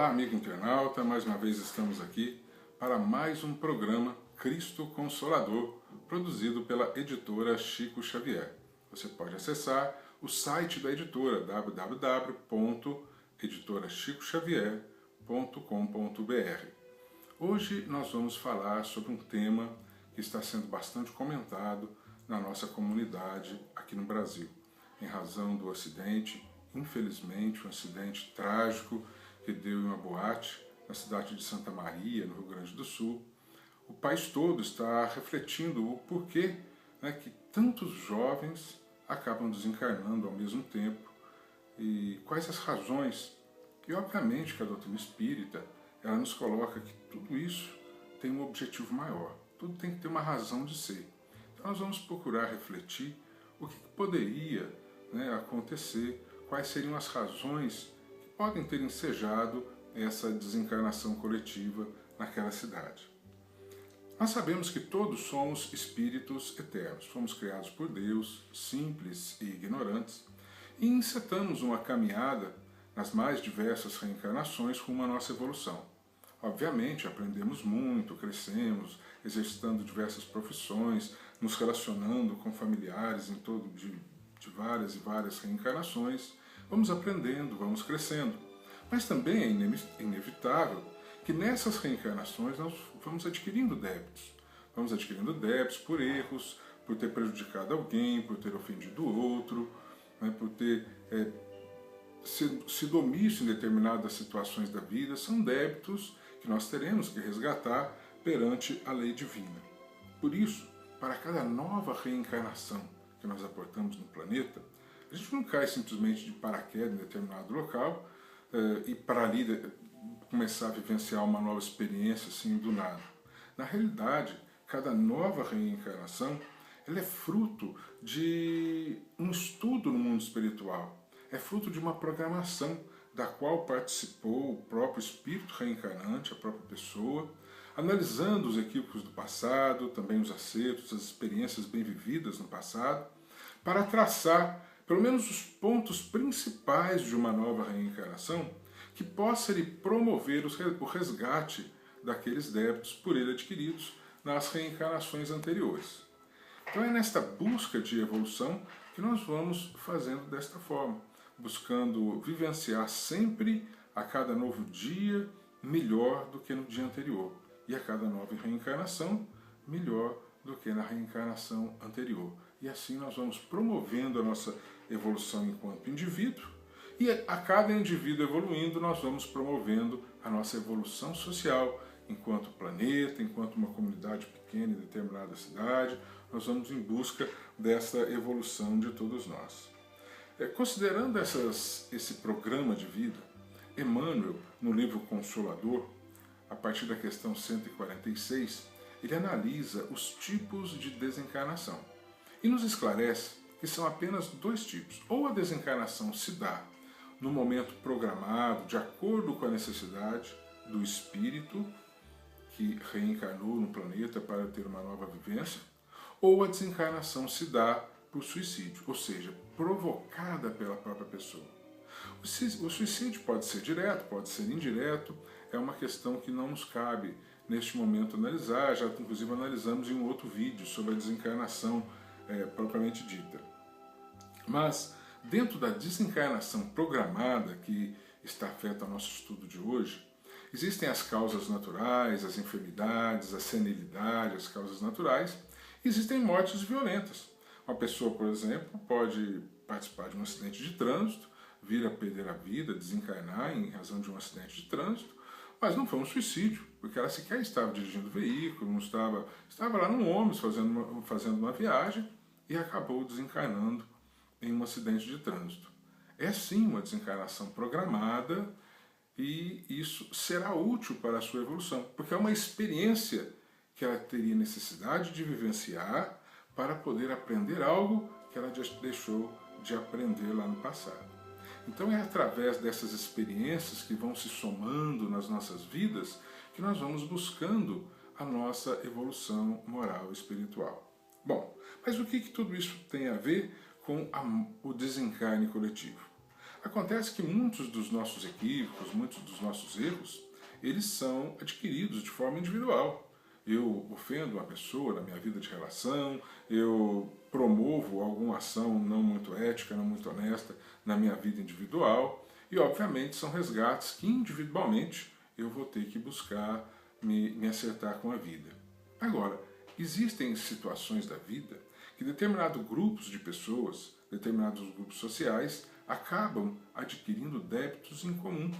Olá, amigo internauta, mais uma vez estamos aqui para mais um programa Cristo Consolador, produzido pela editora Chico Xavier. Você pode acessar o site da editora www.editorachicoxavier.com.br. Hoje nós vamos falar sobre um tema que está sendo bastante comentado na nossa comunidade aqui no Brasil, em razão do acidente, infelizmente um acidente trágico que deu em uma boate na cidade de Santa Maria, no Rio Grande do Sul. O país todo está refletindo o porquê que tantos jovens acabam desencarnando ao mesmo tempo e quais as razões. E obviamente que a doutrina espírita ela nos coloca que tudo isso tem um objetivo maior, tudo tem que ter uma razão de ser. Então nós vamos procurar refletir o que poderia acontecer, quais seriam as razões que podem ter ensejado essa desencarnação coletiva naquela cidade. Nós sabemos que todos somos espíritos eternos, fomos criados por Deus, simples e ignorantes, e encetamos uma caminhada nas mais diversas reencarnações rumo à nossa evolução. Obviamente, aprendemos muito, crescemos, exercitando diversas profissões, nos relacionando com familiares em torno de várias e várias reencarnações, vamos aprendendo, vamos crescendo. Mas também é inevitável que nessas reencarnações nós vamos adquirindo débitos. Vamos adquirindo débitos por erros, por ter prejudicado alguém, por ter ofendido o outro, por ter sido omisso em determinadas situações da vida. São débitos que nós teremos que resgatar perante a lei divina. Por isso, para cada nova reencarnação que nós aportamos no planeta, a gente não cai simplesmente de paraquedas em determinado local e para ali começar a vivenciar uma nova experiência assim do nada. Na realidade, cada nova reencarnação ela é fruto de um estudo no mundo espiritual, é fruto de uma programação da qual participou o próprio espírito reencarnante, a própria pessoa, analisando os equívocos do passado, também os acertos, as experiências bem vividas no passado, para traçar pelo menos os pontos principais de uma nova reencarnação que possa lhe promover o resgate daqueles débitos por ele adquiridos nas reencarnações anteriores. Então é nesta busca de evolução que nós vamos fazendo desta forma, buscando vivenciar sempre a cada novo dia melhor do que no dia anterior e a cada nova reencarnação melhor do que na reencarnação anterior. E assim nós vamos promovendo a nossa evolução enquanto indivíduo e a cada indivíduo evoluindo nós vamos promovendo a nossa evolução social enquanto planeta, enquanto uma comunidade pequena em determinada cidade. Nós vamos em busca dessa evolução de todos nós. Considerando esse programa de vida, Emmanuel, no livro Consolador, a partir da questão 146, ele analisa os tipos de desencarnação e nos esclarece que são apenas dois tipos. Ou a desencarnação se dá no momento programado, de acordo com a necessidade do espírito que reencarnou no planeta para ter uma nova vivência, ou a desencarnação se dá por suicídio, ou seja, provocada pela própria pessoa. O suicídio pode ser direto, pode ser indireto, é uma questão que não nos cabe neste momento analisar, já inclusive analisamos em um outro vídeo sobre a desencarnação propriamente dita. Mas, dentro da desencarnação programada que está afeta ao nosso estudo de hoje, existem as causas naturais, as enfermidades, a senilidade, as causas naturais, e existem mortes violentas. Uma pessoa, por exemplo, pode participar de um acidente de trânsito, vir a perder a vida, desencarnar em razão de um acidente de trânsito, mas não foi um suicídio, porque ela sequer estava dirigindo o veículo, não estava lá no ônibus fazendo uma viagem e acabou desencarnando em um acidente de trânsito. É sim uma desencarnação programada e isso será útil para a sua evolução, porque é uma experiência que ela teria necessidade de vivenciar para poder aprender algo que ela já deixou de aprender lá no passado. Então é através dessas experiências que vão se somando nas nossas vidas que nós vamos buscando a nossa evolução moral e espiritual. Bom, mas o que tudo isso tem a ver com o desencarne coletivo? Acontece que muitos dos nossos equívocos, muitos dos nossos erros, eles são adquiridos de forma individual. Eu ofendo uma pessoa na minha vida de relação, eu promovo alguma ação não muito ética, não muito honesta na minha vida individual, e obviamente são resgates que individualmente eu vou ter que buscar me acertar com a vida. Agora, existem situações da vida que determinados grupos de pessoas, determinados grupos sociais, acabam adquirindo débitos em comum,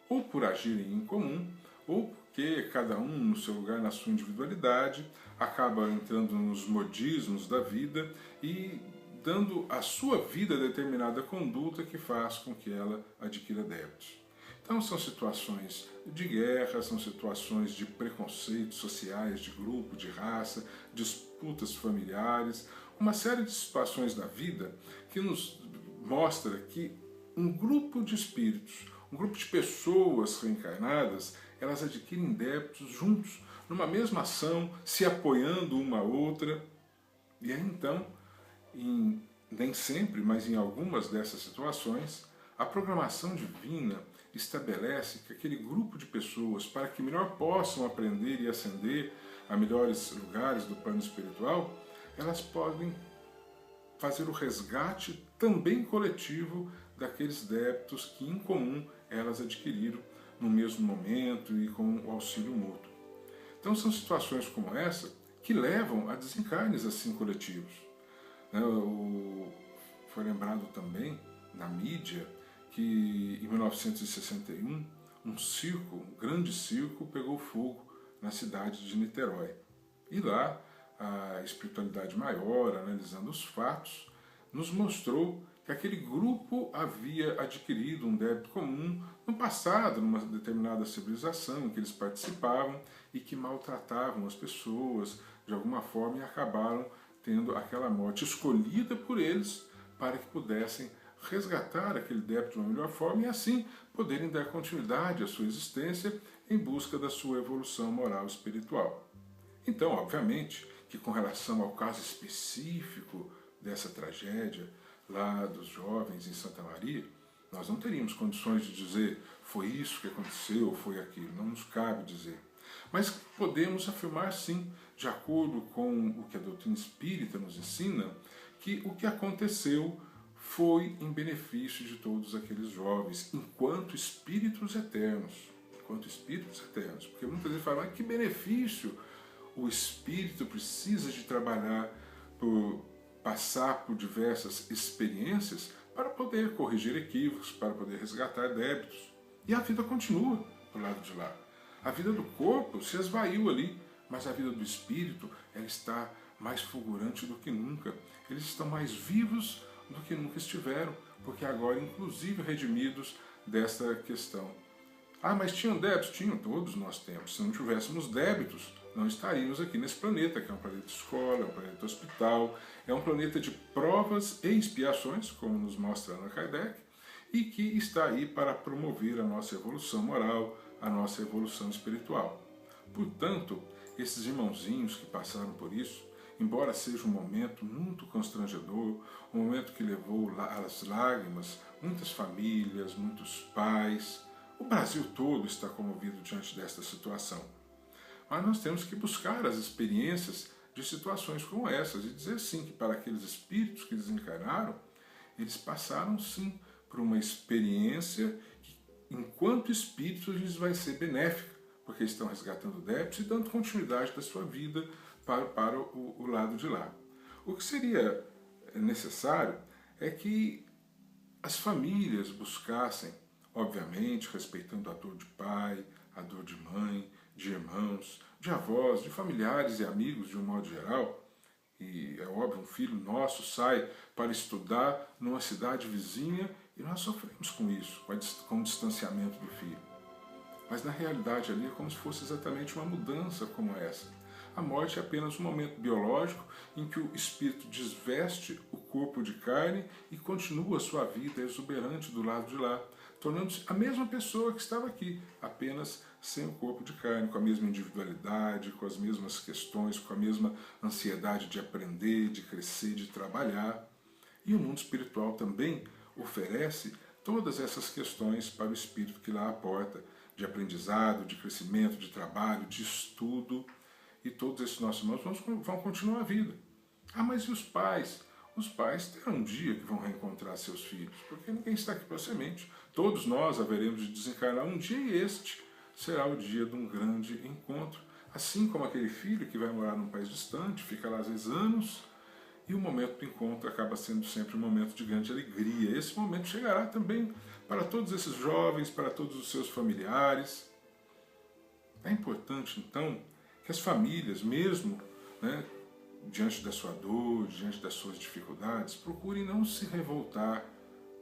ou por agirem em comum, ou porque cada um no seu lugar, na sua individualidade, acaba entrando nos modismos da vida e dando à sua vida determinada conduta que faz com que ela adquira débitos. Então são situações de guerra, são situações de preconceitos sociais, de grupo, de raça, disputas familiares, uma série de situações da vida que nos mostra que um grupo de espíritos, um grupo de pessoas reencarnadas, elas adquirem débitos juntos, numa mesma ação, se apoiando uma a outra. E aí então, nem sempre, mas em algumas dessas situações, a programação divina estabelece que aquele grupo de pessoas, para que melhor possam aprender e ascender a melhores lugares do plano espiritual, elas podem fazer o resgate também coletivo daqueles débitos que em comum elas adquiriram no mesmo momento e com o auxílio mútuo. Então são situações como essa que levam a desencarnes assim coletivos. Foi lembrado também na mídia que em 1961 um grande circo pegou fogo na cidade de Niterói. E lá a espiritualidade maior, analisando os fatos, nos mostrou que aquele grupo havia adquirido um débito comum no passado, numa determinada civilização em que eles participavam e que maltratavam as pessoas de alguma forma e acabaram tendo aquela morte escolhida por eles para que pudessem resgatar aquele débito de uma melhor forma e assim poderem dar continuidade à sua existência em busca da sua evolução moral e espiritual. Então, obviamente, que com relação ao caso específico dessa tragédia lá dos jovens em Santa Maria, nós não teríamos condições de dizer foi isso que aconteceu, foi aquilo, não nos cabe dizer. Mas podemos afirmar sim, de acordo com o que a doutrina espírita nos ensina, que o que aconteceu foi em benefício de todos aqueles jovens, enquanto espíritos eternos. Enquanto espíritos eternos. Porque muitas vezes falam, mas que benefício o espírito precisa de trabalhar por passar por diversas experiências para poder corrigir equívocos, para poder resgatar débitos. E a vida continua do lado de lá. A vida do corpo se esvaiu ali, mas a vida do espírito ela está mais fulgurante do que nunca. Eles estão mais vivos do que nunca estiveram, porque agora, inclusive, redimidos desta questão. Ah, mas tinham débitos? Tinham, todos nós temos. Se não tivéssemos débitos, não estaríamos aqui nesse planeta, que é um planeta escola, é um planeta hospital, é um planeta de provas e expiações, como nos mostra Allan Kardec, e que está aí para promover a nossa evolução moral, a nossa evolução espiritual. Portanto, esses irmãozinhos que passaram por isso, embora seja um momento muito constrangedor, um momento que levou às lágrimas muitas famílias, muitos pais, o Brasil todo está comovido diante desta situação. Mas nós temos que buscar as experiências de situações como essas e dizer sim que para aqueles espíritos que desencarnaram, eles passaram sim por uma experiência que, enquanto espíritos, lhes vai ser benéfica, porque estão resgatando débitos e dando continuidade da sua vida para o lado de lá. O que seria necessário é que as famílias buscassem, obviamente, respeitando a dor de pai, a dor de mãe, de irmãos, de avós, de familiares e amigos de um modo geral. E é óbvio, um filho nosso sai para estudar numa cidade vizinha e nós sofremos com isso, com o distanciamento do filho. Mas na realidade ali é como se fosse exatamente uma mudança como essa. A morte é apenas um momento biológico em que o espírito desveste o corpo de carne e continua a sua vida exuberante do lado de lá, tornando-se a mesma pessoa que estava aqui, apenas sem o corpo de carne, com a mesma individualidade, com as mesmas questões, com a mesma ansiedade de aprender, de crescer, de trabalhar. E o mundo espiritual também oferece todas essas questões para o espírito que lá aporta, de aprendizado, de crescimento, de trabalho, de estudo, e todos esses nossos irmãos vão continuar a vida. Ah, mas e os pais? Os pais terão um dia que vão reencontrar seus filhos, porque ninguém está aqui para semente. Todos nós haveremos de desencarnar um dia e este será o dia de um grande encontro. Assim como aquele filho que vai morar num país distante, fica lá às vezes anos, e o momento do encontro acaba sendo sempre um momento de grande alegria. Esse momento chegará também para todos esses jovens, para todos os seus familiares. É importante, então, que as famílias, mesmo diante da sua dor, diante das suas dificuldades, procurem não se revoltar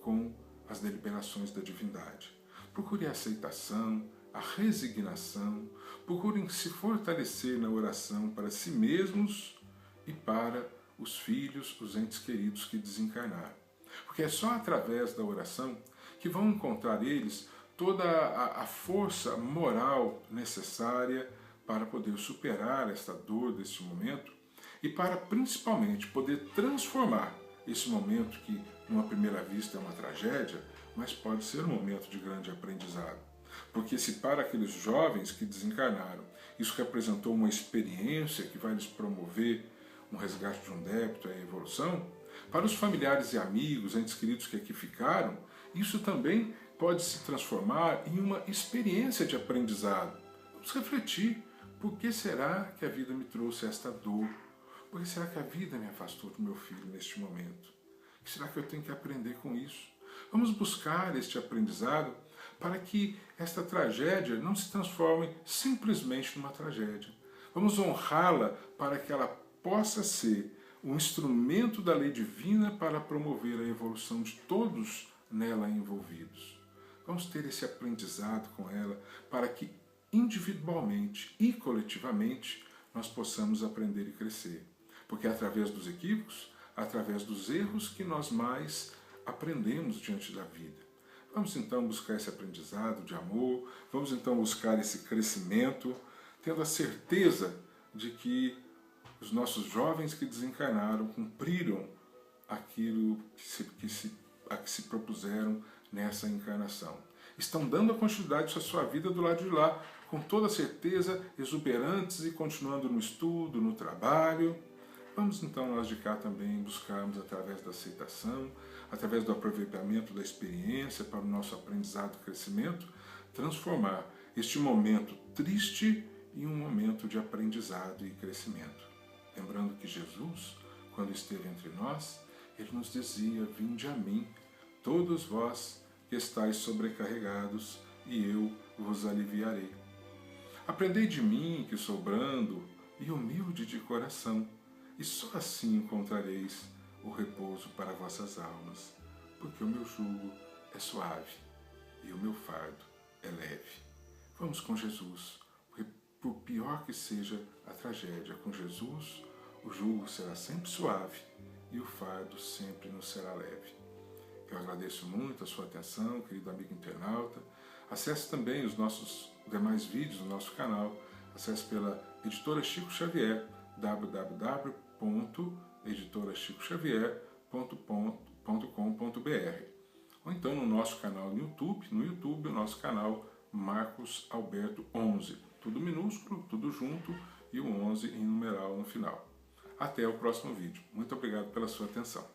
com as deliberações da divindade. Procurem a aceitação, a resignação, procurem se fortalecer na oração para si mesmos e para os filhos, os entes queridos que desencarnaram. Porque é só através da oração que vão encontrar eles toda a força moral necessária para poder superar esta dor deste momento e para principalmente poder transformar esse momento que, numa primeira vista, é uma tragédia, mas pode ser um momento de grande aprendizado. Porque se para aqueles jovens que desencarnaram isso representou uma experiência que vai lhes promover um resgate de um débito, a evolução, para os familiares e amigos, entes queridos que aqui ficaram, isso também pode se transformar em uma experiência de aprendizado. Vamos refletir, por que será que a vida me trouxe esta dor? Por que será que a vida me afastou do meu filho neste momento? O que será que eu tenho que aprender com isso? Vamos buscar este aprendizado para que esta tragédia não se transforme simplesmente numa tragédia. Vamos honrá-la para que ela possa ser um instrumento da lei divina para promover a evolução de todos nela envolvidos. Vamos ter esse aprendizado com ela para que individualmente e coletivamente nós possamos aprender e crescer. Porque é através dos equívocos, através dos erros que nós mais aprendemos diante da vida. Vamos então buscar esse aprendizado de amor, vamos então buscar esse crescimento, tendo a certeza de que os nossos jovens que desencarnaram cumpriram aquilo a que se propuseram nessa encarnação. Estão dando a continuidade à sua vida do lado de lá, com toda certeza, exuberantes e continuando no estudo, no trabalho. Vamos então nós de cá também buscarmos através da aceitação, através do aproveitamento da experiência para o nosso aprendizado e crescimento, transformar este momento triste em um momento de aprendizado e crescimento. Lembrando que Jesus, quando esteve entre nós, ele nos dizia: vinde a mim, todos vós que estáis sobrecarregados, e eu vos aliviarei. Aprendei de mim, que sou brando e humilde de coração, e só assim encontrareis o repouso para vossas almas, porque o meu jugo é suave e o meu fardo é leve. Vamos com Jesus, porque por pior que seja a tragédia, com Jesus o jugo será sempre suave e o fardo sempre nos será leve. Eu agradeço muito a sua atenção, querido amigo internauta. Acesse também os nossos demais vídeos no nosso canal. Acesse pela Editora Chico Xavier, www.editorachicoxavier.com.br, ou então no nosso canal no YouTube, o nosso canal Marcos Alberto 11, tudo minúsculo, tudo junto, e o 11 em numeral no final. Até o próximo vídeo. Muito obrigado pela sua atenção.